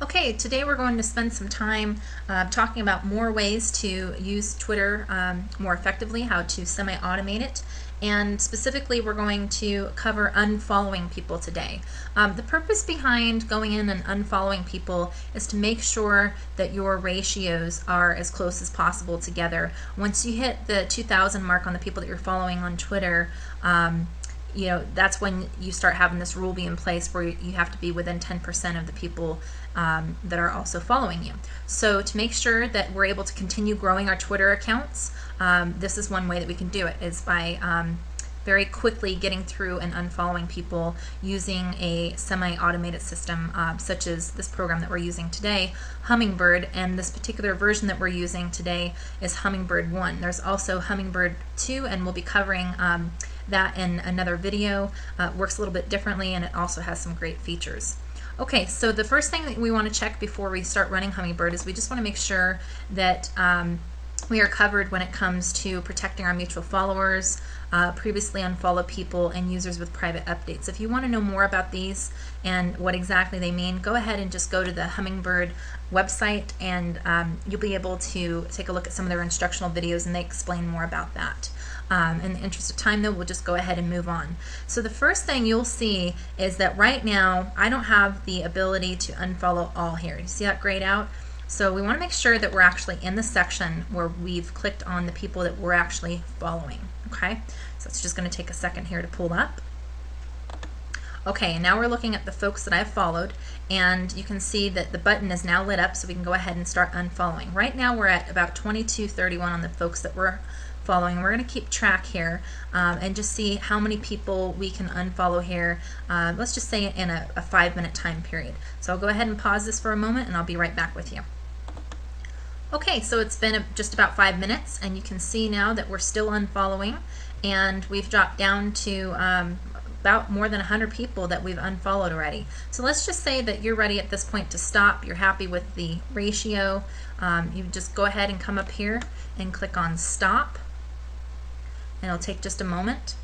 Okay, today we're going to spend some time talking about more ways to use Twitter more effectively, how to semi-automate it, and specifically we're going to cover unfollowing people today. The purpose behind going in and unfollowing people is to make sure that your ratios are as close as possible together. Once you hit the 2,000 mark on the people that you're following on Twitter, that's when you start having this rule be in place where you have to be within 10% of the people that are also following you. So to make sure that we're able to continue growing our Twitter accounts, this is one way that we can do it, is by very quickly getting through and unfollowing people using a semi-automated system such as this program that we're using today, Hummingbird, and this particular version that we're using today is Hummingbird 1. There's also Hummingbird 2, and we'll be covering that in another video. It works a little bit differently, and it also has some great features. Okay, so the first thing that we want to check before we start running Hummingbird is we just want to make sure that we are covered when it comes to protecting our mutual followers, previously unfollowed people, and users with private updates. If you want to know more about these and what exactly they mean, go ahead and just go to the Hummingbird website, and you'll be able to take a look at some of their instructional videos, and they explain more about that. In the interest of time, though, we'll just go ahead and move on. So the first thing you'll see is that right now I don't have the ability to unfollow all here. You see that grayed out? So we want to make sure that we're actually in the section where we've clicked on the people that we're actually following. Okay, so it's just going to take a second here to pull up. Okay, and now we're looking at the folks that I've followed, and you can see that the button is now lit up, so we can go ahead and start unfollowing. Right now we're at about 2231 on the folks that we're following. We're going to keep track here and just see how many people we can unfollow here. Let's just say in a 5-minute time period. So I'll go ahead and pause this for a moment, and I'll be right back with you. Okay, so it's been just about 5 minutes, and you can see now that we're still unfollowing, and we've dropped down to about more than 100 people that we've unfollowed already. So let's just say that you're ready at this point to stop. You're happy with the ratio. You just go ahead and come up here and click on stop, and it'll take just a moment.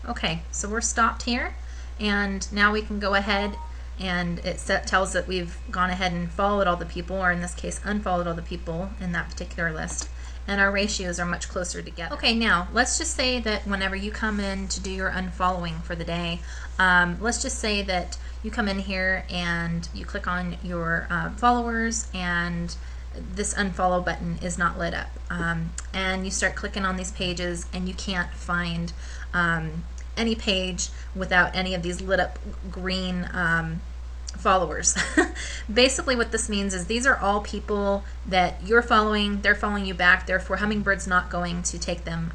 Okay, so we're stopped here, and now we can go ahead, and it tells that we've gone ahead and followed all the people, or in this case unfollowed all the people in that particular list, and our ratios are much closer together. Okay, now let's just say that whenever you come in to do your unfollowing for the day, let's just say that you come in here and you click on your followers, and this unfollow button is not lit up, and you start clicking on these pages and you can't find any page without any of these lit up green followers. Basically what this means is these are all people that you're following, they're following you back, therefore Hummingbird's not going to take them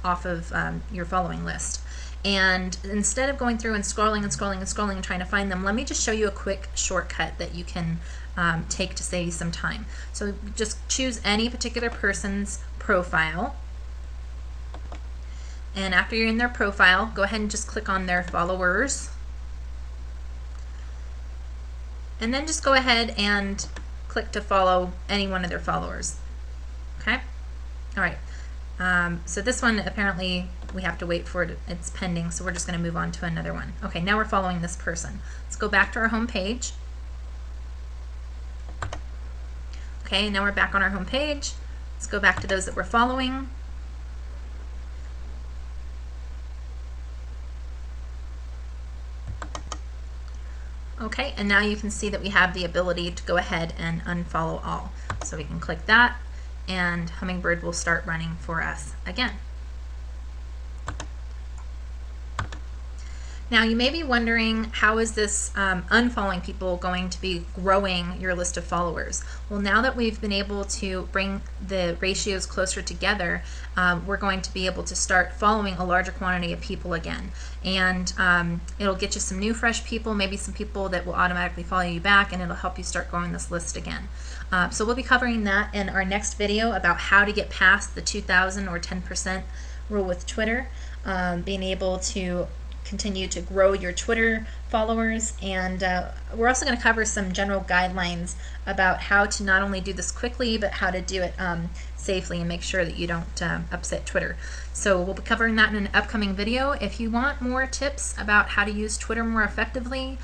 off of your following list. And instead of going through and scrolling and scrolling and scrolling and trying to find them, let me just show you a quick shortcut that you can take to save you some time. So just choose any particular person's profile, and after you're in their profile, go ahead and just click on their followers, and then just go ahead and click to follow any one of their followers. Okay? Alright, so this one apparently we have to wait for it, it's pending, so we're just going to move on to another one. Okay, now we're following this person. Let's go back to our home page. Okay, now we're back on our home page. Let's go back to those that we're following. Okay, and now you can see that we have the ability to go ahead and unfollow all. So we can click that, and Hummingbird will start running for us again. Now you may be wondering, how is this unfollowing people going to be growing your list of followers? Well, now that we've been able to bring the ratios closer together, we're going to be able to start following a larger quantity of people again. And it'll get you some new fresh people, maybe some people that will automatically follow you back, and it'll help you start growing this list again. So we'll be covering that in our next video about how to get past the 2,000 or 10% rule with Twitter, being able to continue to grow your Twitter followers. And we're also going to cover some general guidelines about how to not only do this quickly, but how to do it safely and make sure that you don't upset Twitter. So we'll be covering that in an upcoming video. If you want more tips about how to use Twitter more effectively,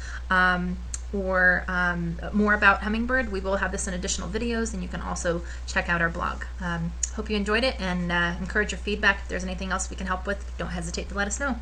or more about Hummingbird, we will have this in additional videos, and you can also check out our blog. Hope you enjoyed it, and encourage your feedback. If there's anything else we can help with, don't hesitate to let us know.